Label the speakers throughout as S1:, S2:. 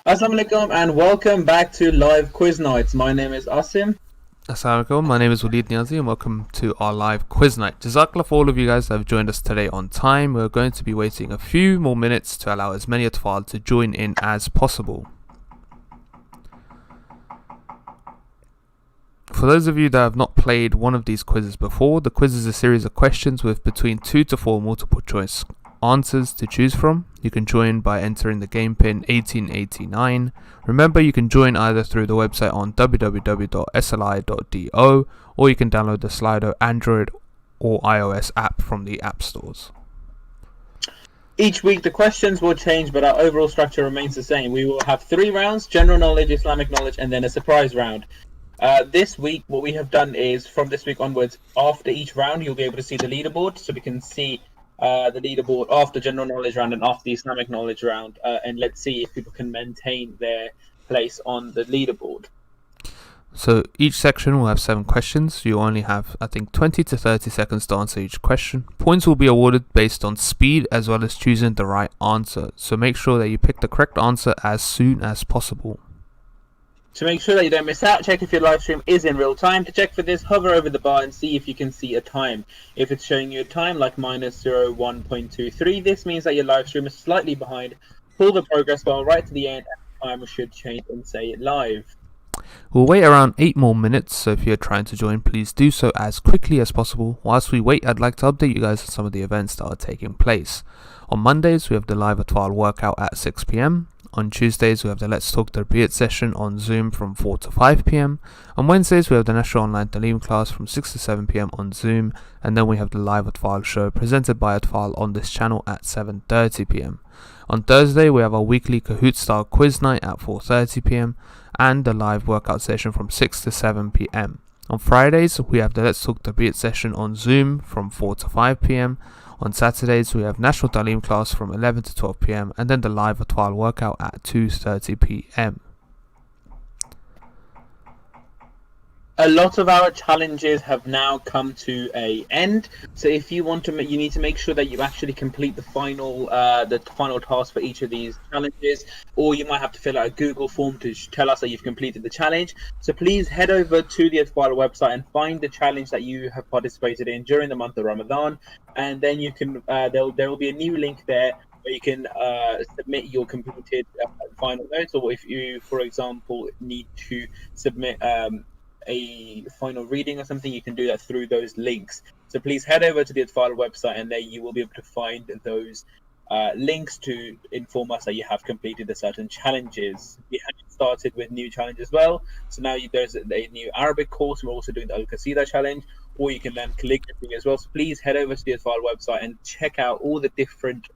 S1: Assalamu alaikum and welcome back to live quiz nights. My name is Asim.
S2: Assalamualaikum, my name is Walid Niazi and welcome to our live quiz night. Jazakallah for all of you guys that have joined us today on time. We're going to be waiting a few more minutes to allow as many Atfal to join in as possible. For those of you that have not played one of these quizzes before, the quiz is a series of questions with between 2 to 4 multiple choice answers to choose from. You can join by entering the game pin 1889. Remember, you can join either through the website on www.sli.do or you can download the Slido Android or iOS app from the app stores.
S1: Each week the questions will change, but our overall structure remains the same. We will have 3 rounds: general knowledge, Islamic knowledge, and then a surprise round. This week, what we have done is, from this week onwards, after each round, you'll be able to see the leaderboard, so we can see the leaderboard after general knowledge round and after the Islamic knowledge round, and let's see if people can maintain their place on the leaderboard.
S2: So each section will have 7 questions. You only have, I think, 20 to 30 seconds to answer each question. Points will be awarded based on speed as well as choosing the right answer. So make sure that you pick the correct answer as soon as possible.
S1: To make sure that you don't miss out, check if your live stream is in real time. To check for this, hover over the bar and see if you can see a time. If it's showing you a time like -01.23, this means that your live stream is slightly behind. Pull the progress bar right to the end and the timer should change and say live.
S2: We'll wait around 8 more minutes, so if you're trying to join, please do so as quickly as possible. Whilst we wait, I'd like to update you guys on some of the events that are taking place. On Mondays, we have the live Atfal workout at 6 p.m. On Tuesdays, we have the Let's Talk Tarbiyat session on Zoom from 4 to 5 p.m. On Wednesdays, we have the National Online Talim class from 6 to 7 p.m. on Zoom. And then we have the live Atfal show presented by Atfal on this channel at 7:30 p.m. On Thursday, we have our weekly Kahoot style quiz night at 4:30 p.m. and the live workout session from 6 to 7 p.m. On Fridays, we have the Let's Talk Tarbiyat session on Zoom from 4 to 5 p.m. On Saturdays, we have National Talim class from 11 to 12 p.m. and then the live Atfal workout at 2:30 p.m.
S1: A lot of our challenges have now come to an end. So if you want to, you need to make sure that you actually complete the final task for each of these challenges, or you might have to fill out a Google form to tell us that you've completed the challenge. So please head over to the Atfal website and find the challenge that you have participated in during the month of Ramadan, and then you can there will be a new link there where you can submit your completed final notes, or if you, for example, need to submit a final reading or something, you can do that through those links. So please head over to the Atfal website, and there you will be able to find those links to inform us that you have completed the certain challenges. We have started with new challenges as well. So now there's a new Arabic course. We're also doing the Al Qasida challenge, or you can learn calligraphy as well. So please head over to the Atfal website and check out all the different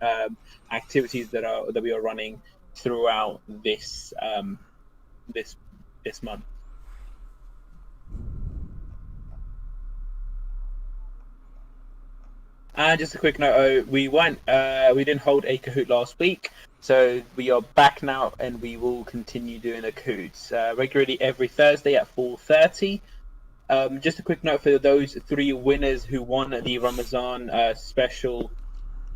S1: activities that we are running throughout this month. And just a quick note, we didn't hold a Kahoot last week, so we are back now, and we will continue doing the Kahoots regularly every Thursday at 4:30. Just a quick note for those 3 winners who won the Ramadan special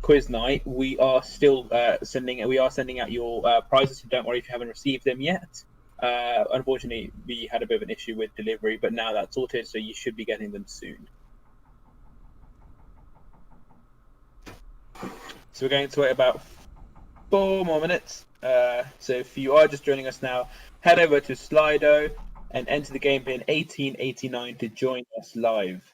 S1: quiz night. We are still sending out your prizes, so don't worry if you haven't received them yet. Unfortunately, we had a bit of an issue with delivery, but now that's sorted, so you should be getting them soon. So we're going to wait about 4 more minutes. So if you are just joining us now, head over to Slido and enter the game pin 1889 to join us live.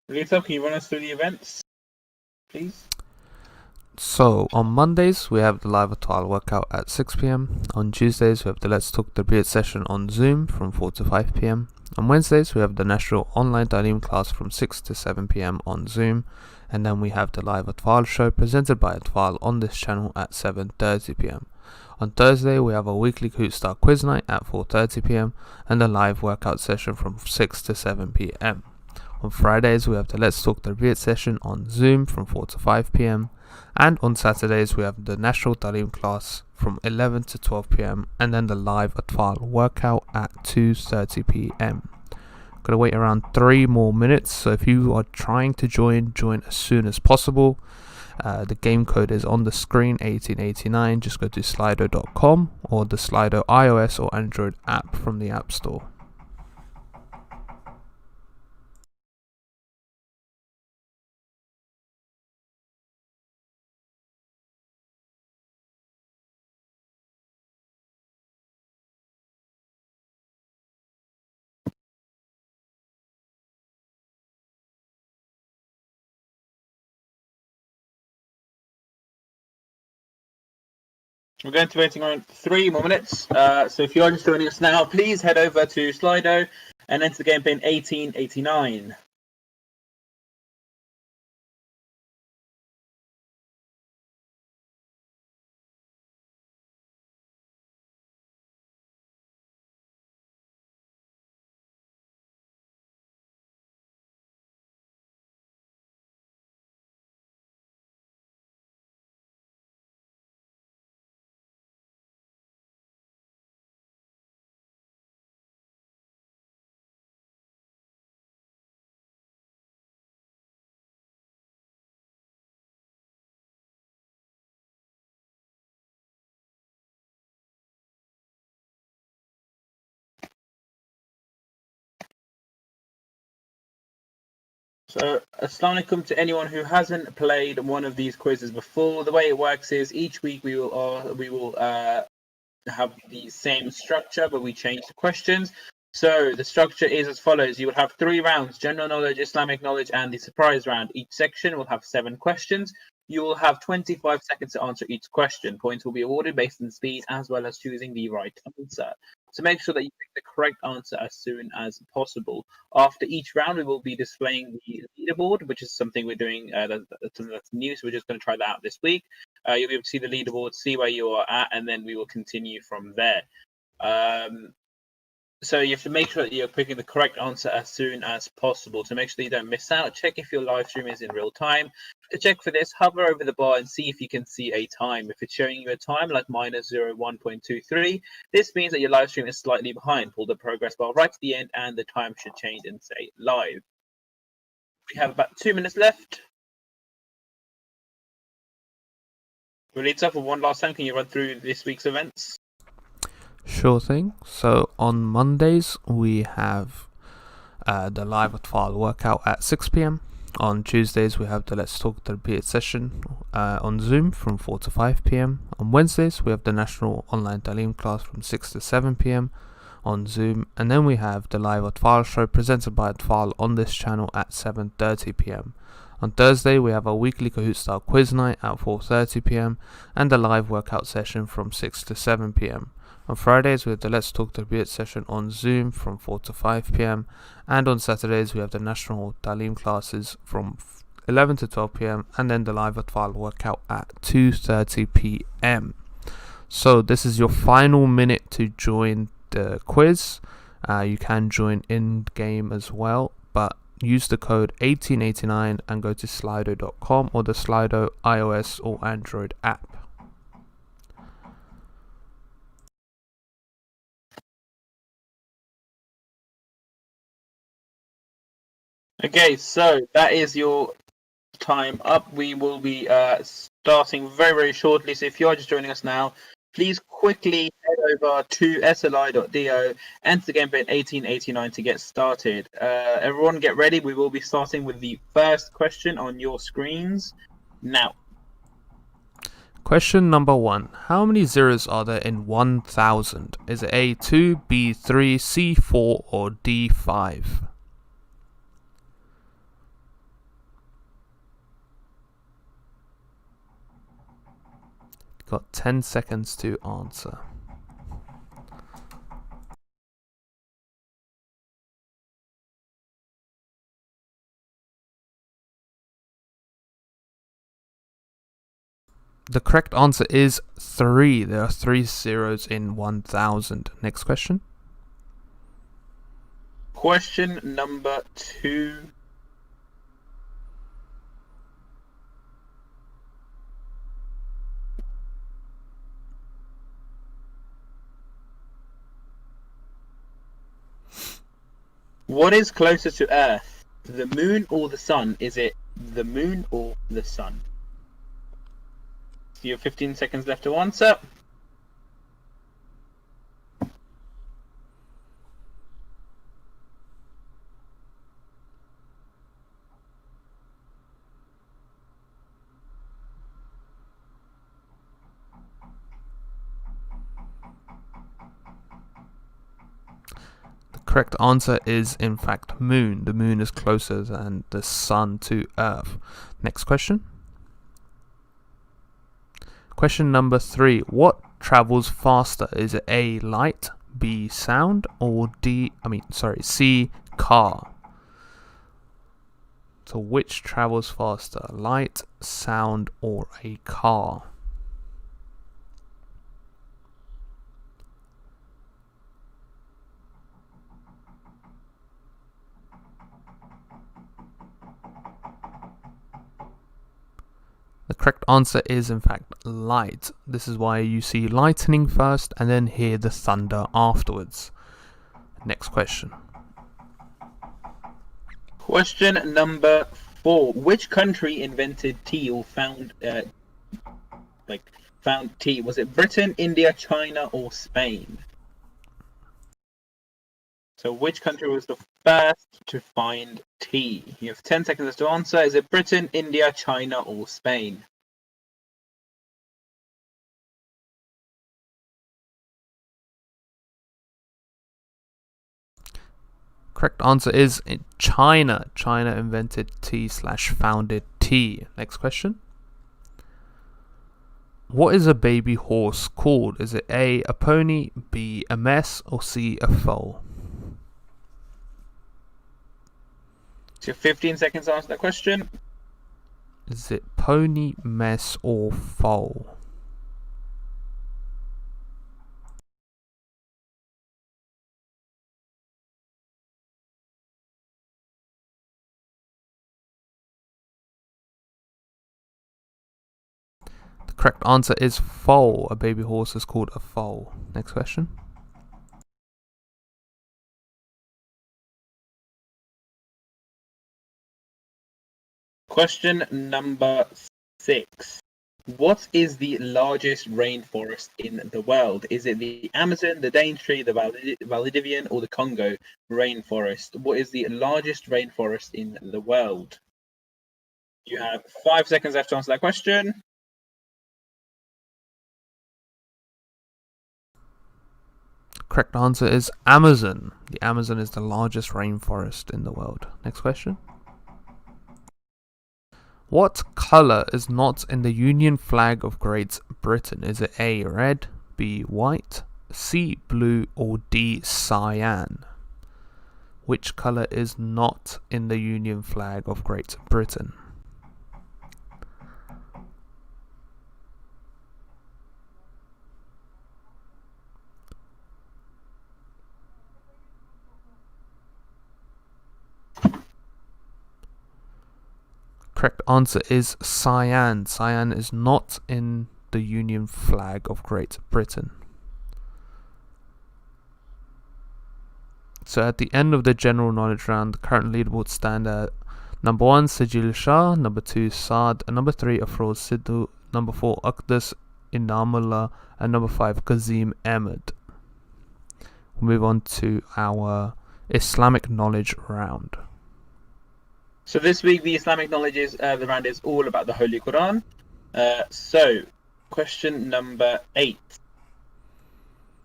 S1: Lisa, can you run us through the events, please?
S2: So on Mondays, we have the live Atfal workout at 6 p.m. On Tuesdays, we have the Let's Talk Tarbiyat session on Zoom from 4 to 5 p.m. On Wednesdays, we have the National Online Talim class from 6 to 7 p.m. on Zoom. And then we have the live Atfal show presented by Atfal on this channel at 7:30 p.m. On Thursday, we have a weekly Kahoot Star quiz night at 4:30 p.m. and a live workout session from 6 to 7 p.m. On Fridays, we have the Let's Talk Tarbiyat session on Zoom from 4 to 5 p.m. And on Saturdays, we have the National Talim class from 11 to 12 p.m. and then the live Atfal workout at 2:30 p.m. Gotta wait around 3 more minutes, so if you are trying to join as soon as possible. The game code is on the screen, 1889. Just go to slido.com or the Slido iOS or Android app from the App Store.
S1: We're going to be waiting around 3 more minutes. So if you are just joining us now, please head over to Slido and enter the game pin 1889. So, assalamu alaikum to anyone who hasn't played one of these quizzes before. The way it works is each week we will have the same structure, but we change the questions. So the structure is as follows: you will have 3 rounds: general knowledge, Islamic knowledge, and the surprise round. Each section will have 7 questions. You will have 25 seconds to answer each question. Points will be awarded based on speed as well as choosing the right answer. So make sure that you pick the correct answer as soon as possible. After each round, we will be displaying the leaderboard, which is something we're doing that's new. So we're just going to try that out this week. You'll be able to see the leaderboard, see where you are at, and then we will continue from there. So you have to make sure that you're picking the correct answer as soon as possible. To make sure that you don't miss out, check if your live stream is in real time. To check for this, hover over the bar and see if you can see a time. If it's showing you a time like -01.23, this means that your live stream is slightly behind. Pull the progress bar right to the end and the time should change and say live. We have about 2 minutes left. Relita, for one last time, can you run through this week's events?
S2: Sure thing. So on Mondays we have the live Atfal workout at 6 p.m. On Tuesdays we have the Let's Talk Tarbiyat session on Zoom from 4 to 5 p.m. On Wednesdays we have the National Online Talim class from 6 to 7 p.m. on Zoom, and then we have the live Atfal show presented by Atfal on this channel at 7:30 p.m. On Thursday we have a weekly Kahoot Star quiz night at 4:30 p.m. and a live workout session from 6 to 7 p.m. On Fridays we have the Let's Talk Tarbiyat session on Zoom from 4 to 5 p.m. and on Saturdays we have the National Talim classes from 11 to 12 p.m. and then the live Atfal workout at 2:30 p.m. So this is your final minute to join the quiz. You can join in game as well, but use the code 1889 and go to slido.com or the Slido iOS or Android app.
S1: Okay, so that is your time up. We will be starting very, very shortly. So if you are just joining us now, please quickly head over to sli.do, enter the game pin 1889 to get started. Everyone get ready. We will be starting with the first question on your screens now.
S2: Question number 1. How many zeros are there in 1000? Is it A 2, B 3, C 4 or D 5? Got 10 seconds to answer. The correct answer is 3. There are 3 zeros in 1000. Next question.
S1: Question number 2. What is closer to Earth, the moon or the sun? Is it the moon or the sun? So you have 15 seconds left to answer.
S2: Correct answer is in fact moon. The moon is closer than the sun to Earth. Next question. Question number 3. What travels faster? Is it A, light, B, sound, or C, car? So which travels faster? Light, sound, or a car? The correct answer is in fact light. This is why you see lightning first and then hear the thunder afterwards. Next question.
S1: Question number 4. Which country invented tea or found tea? Was it Britain, India, China, or Spain? So which country was the first to find tea? You have 10 seconds to answer. Is it Britain, India, China, or Spain?
S2: Correct answer is China. China invented tea/founded tea. Next question. What is a baby horse called? Is it A, a pony, B, a mess, or C, a foal?
S1: So 15 seconds to answer that question.
S2: Is it pony, mess, or foal? The correct answer is foal. A baby horse is called a foal. Next question.
S1: Question number 6. What is the largest rainforest in the world? Is it the Amazon, the Daintree, the Valdivian, or the Congo rainforest? What is the largest rainforest in the world? You have 5 seconds left to answer that question.
S2: Correct answer is Amazon. The Amazon is the largest rainforest in the world. Next question. What colour is not in the Union flag of Great Britain? Is it A, red, B, white, C, blue, or D, cyan? Which colour is not in the Union flag of Great Britain? Correct answer is cyan. Cyan is not in the Union flag of Great Britain. So at the end of the general knowledge round, the current leaderboard stand at number 1 Sajil Shah, number 2 Saad, and number 3 Afroz Sidhu, number 4 Aqdas Inamullah, and number 5 Kazim Ahmed. We'll move on to our Islamic knowledge round.
S1: So this week, the Islamic knowledge the round is all about the Holy Quran. So, question number 8.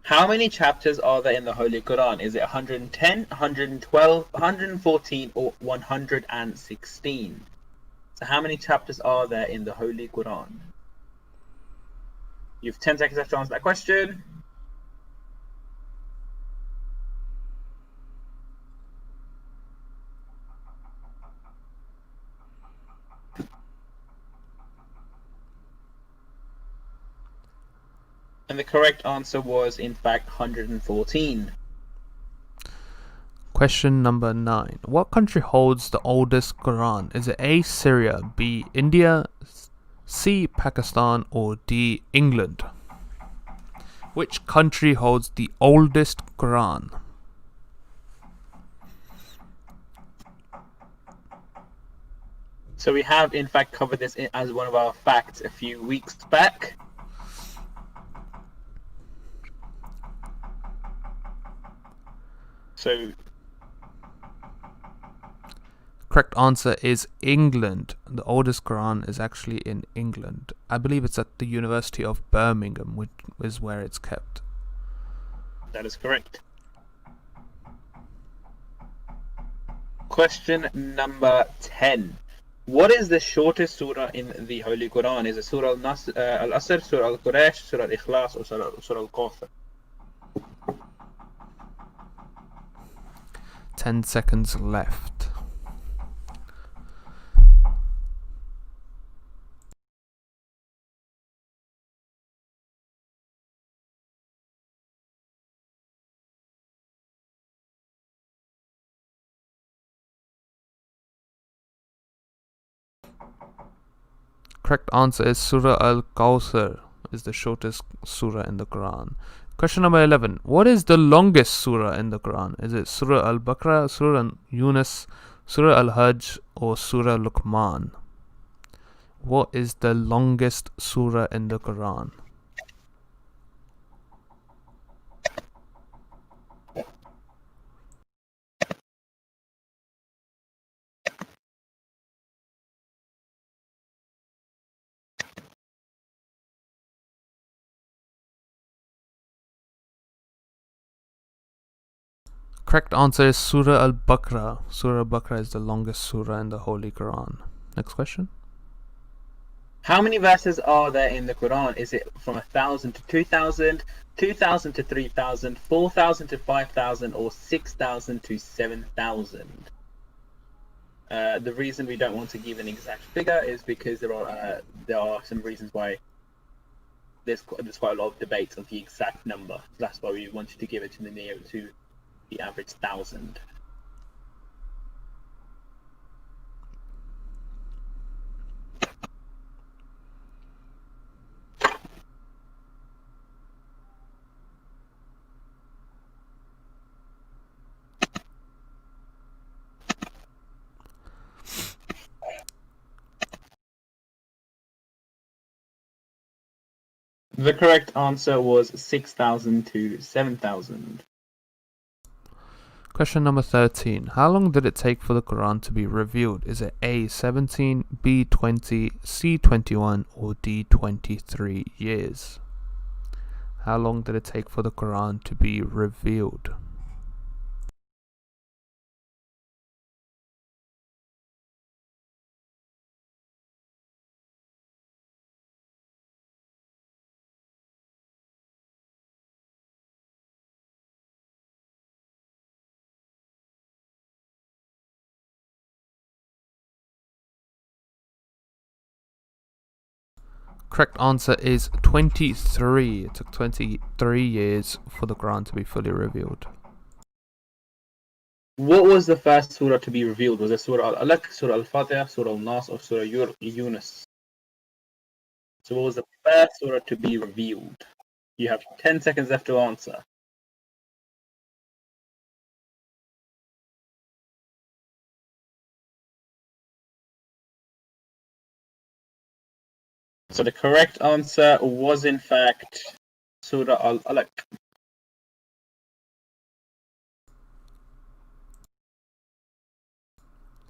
S1: How many chapters are there in the Holy Quran? Is it 110, 112, 114, or 116? So how many chapters are there in the Holy Quran? You have 10 seconds left to answer that question. And the correct answer was, in fact, 114.
S2: Question number 9. What country holds the oldest Quran? Is it A. Syria, B. India, C. Pakistan, or D. England? Which country holds the oldest Quran?
S1: So we have, in fact, covered this as one of our facts a few weeks back. So
S2: Correct answer is England. The oldest Quran is actually in England. I believe it's at the University of Birmingham, which is where it's kept.
S1: that is correct. Question number 10. What is the shortest surah in the Holy Quran? Is it Surah Al-Asr, Surah Al-Quraysh, Surah Al-Ikhlas, or Surah Al-Kawthar?
S2: 10 seconds left. Correct answer is Surah Al-Kawthar is the shortest surah in the Quran. Question number 11. What is the longest surah in the Quran? Is it Surah Al-Baqarah, Surah Yunus, Surah Al-Hajj, or Surah Luqman? What is the longest surah in the Quran? Correct answer is Surah Al-Baqarah. Surah Al-Baqarah is the longest surah in the Holy Quran. Next question.
S1: How many verses are there in the Quran? Is it from 1,000 to 2,000, 2,000 to 3,000, 4,000 to 5,000, or 6,000 to 7,000? The reason we don't want to give an exact figure is because there are some reasons why there's quite a lot of debate of the exact number. That's why we wanted to give it to the average 1,000. The correct answer was 6,000 to 7,000.
S2: Question number 13. How long did it take for the Quran to be revealed? Is it A. 17, B. 20, C. 21, or D. 23 years? How long did it take for the Quran to be revealed? Correct answer is 23. It took 23 years for the Quran to be fully revealed.
S1: What was the first surah to be revealed? Was it Surah Al-Alaq, Surah Al-Fatiha, Surah Al-Nas, or Surah Yunus? So what was the first surah to be revealed? You have 10 seconds left to answer. So the correct answer was, in fact, Surah Al-Alaq.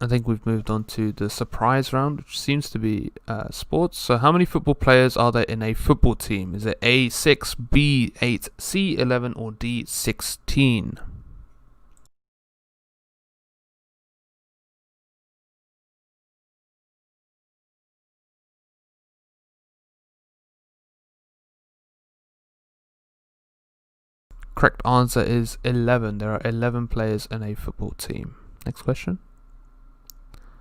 S2: I think we've moved on to the surprise round, which seems to be sports. So how many football players are there in a football team? Is it A, 6, B, 8, C, 11, or D, 16? Correct answer is 11. There are 11 players in a football team. Next question.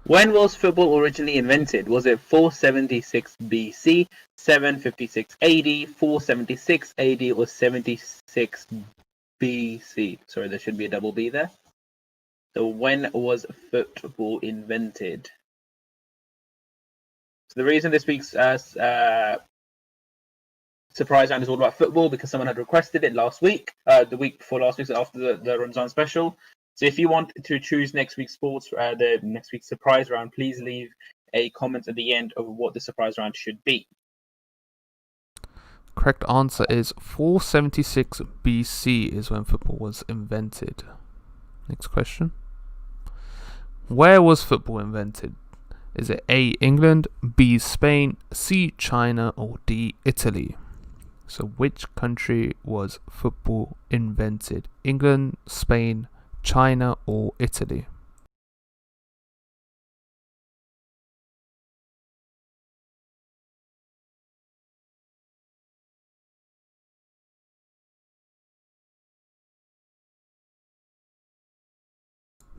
S1: When was football originally invented? Was it 476 BC, 756 AD, 476 AD, or 76 BC? Sorry, there should be a double B there. So when was football invented? So the reason this week's surprise round is all about football because someone had requested it last week, the week before last week, so after the Ramzan special. So if you want to choose next week's sports, the next week's surprise round, please leave a comment at the end of what the surprise round should be.
S2: Correct answer is 476 BC is when football was invented. Next question. Where was football invented? Is it A, England, B, Spain, C, China, or D, Italy? So which country was football invented? England, Spain, China, or Italy?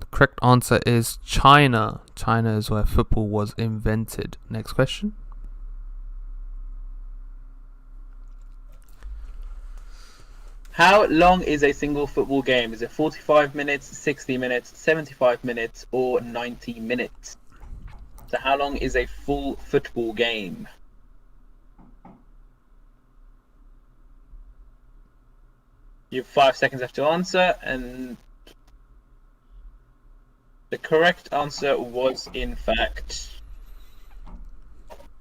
S2: The correct answer is China. China is where football was invented. Next question.
S1: How long is a single football game? Is it 45 minutes, 60 minutes, 75 minutes, or 90 minutes? So how long is a full football game? You have 5 seconds left to answer, and the correct answer was, in fact,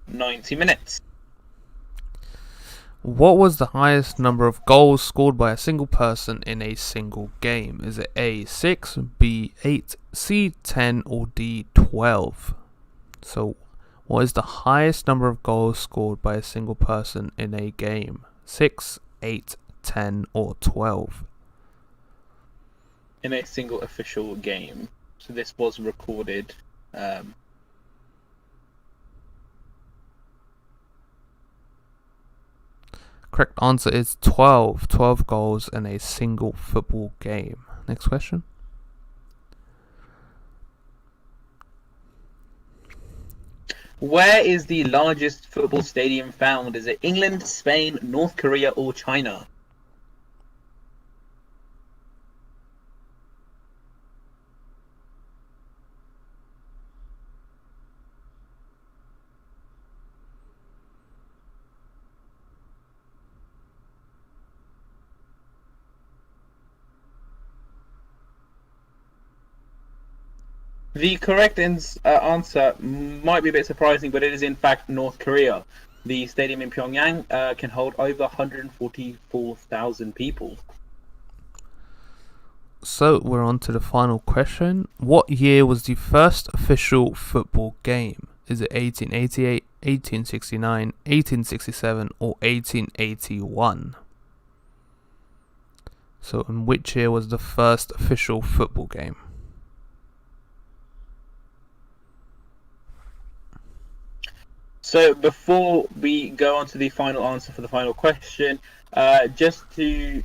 S1: 90 minutes.
S2: What was the highest number of goals scored by a single person in a single game? Is it A, 6, B, 8, C, 10, or D, 12? So, what is the highest number of goals scored by a single person in a game? 6, 8, 10, or 12?
S1: In a single official game. So this was recorded.
S2: Correct answer is 12. 12 goals in a single football game. Next question.
S1: Where is the largest football stadium found? Is it England, Spain, North Korea, or China? The correct answer might be a bit surprising, but it is in fact North Korea. The stadium in Pyongyang can hold over 144,000 people.
S2: So we're on to the final question. What year was the first official football game? Is it 1888, 1869, 1867, or 1881? So in which year was the first official football game?
S1: So before we go on to the final answer for the final question, just a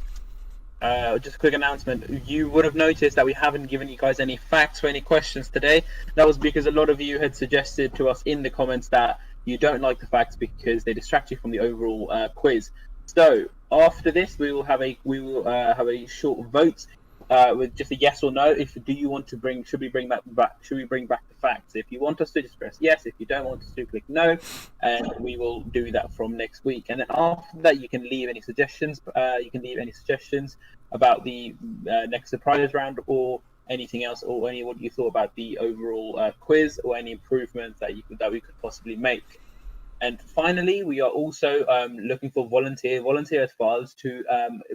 S1: quick announcement. You would have noticed that we haven't given you guys any facts or any questions today. That was because a lot of you had suggested to us in the comments that you don't like the facts because they distract you from the overall quiz. So after this, we will have a short vote with just a yes or no. If do you want to bring? Should we bring back the facts? If you want us to, just press yes. If you don't want us to, click no, and we will do that from next week. And then after that, you can leave any suggestions. About the next surprise round or anything else, or any what you thought about the overall quiz, or any improvements that we could possibly make. And finally, we are also looking for volunteer Atfals to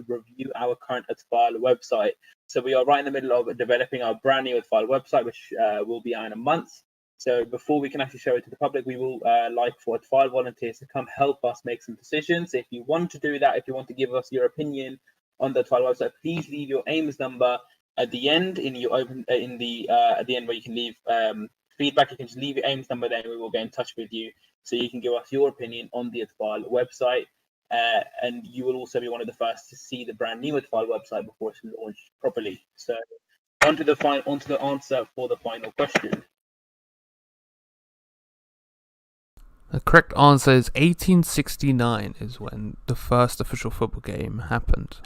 S1: review our current Atfal website. So we are right in the middle of developing our brand new Atfal website, which will be out in a month. So before we can actually show it to the public, we will like for Atfal volunteers to come help us make some decisions. If you want to do that, if you want to give us your opinion on the Atfal website, please leave your AIMS number at the end at the end where you can leave feedback. You can just leave your AIMS number there, and we will get in touch with you so you can give us your opinion on the Atfal website. And you will also be one of the first to see the brand new Atfal website before it's launched properly. So onto the answer for the final question.
S2: The correct answer is 1869 is when the first official football game happened.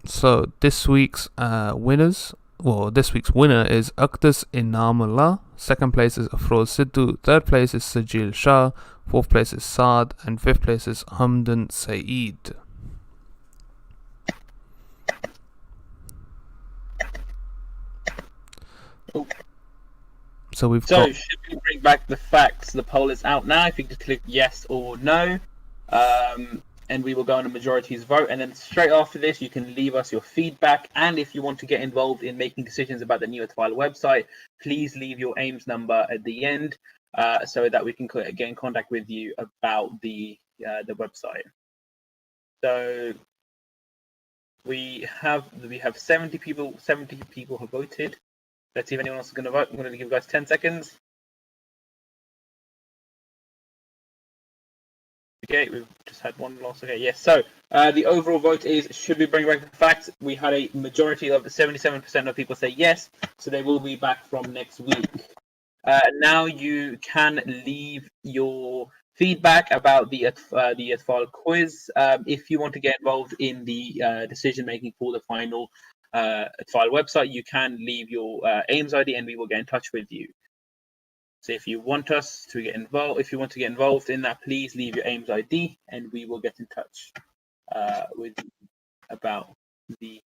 S2: So this week's winner is Aktas Inamullah. Second place is Afroz Sidhu. Third place is Sajil Shah. Fourth place is Saad. And fifth place is Hamdan Saeed. So
S1: should we bring back the facts? The poll is out now. If you could click yes or no, and we will go on a majority's vote. And then straight after this, you can leave us your feedback. And if you want to get involved in making decisions about the new Atfal website, please leave your AIMS number at the end, so that we can get in contact with you about the website. So we have 70 people. 70 people have voted. Let's see if anyone else is going to vote. I'm going to give you guys 10 seconds. Okay, we've just had one loss. Okay, yes. So the overall vote is, should we bring back the facts? We had a majority of 77% of people say yes, so they will be back from next week. Now you can leave your feedback about the Atfal quiz. If you want to get involved in the decision making for the final Atfal website, you can leave your AIMS ID and we will get in touch with you. So if you want us to get involved, in that, please leave your AIMS ID and we will get in touch with you about the.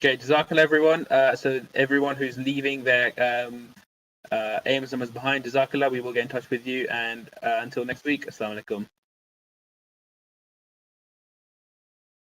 S1: Okay, Jazakallah everyone. So everyone who's leaving their AIMS numbers behind, Jazakallah, we will get in touch with you. And until next week, Assalamu alaikum.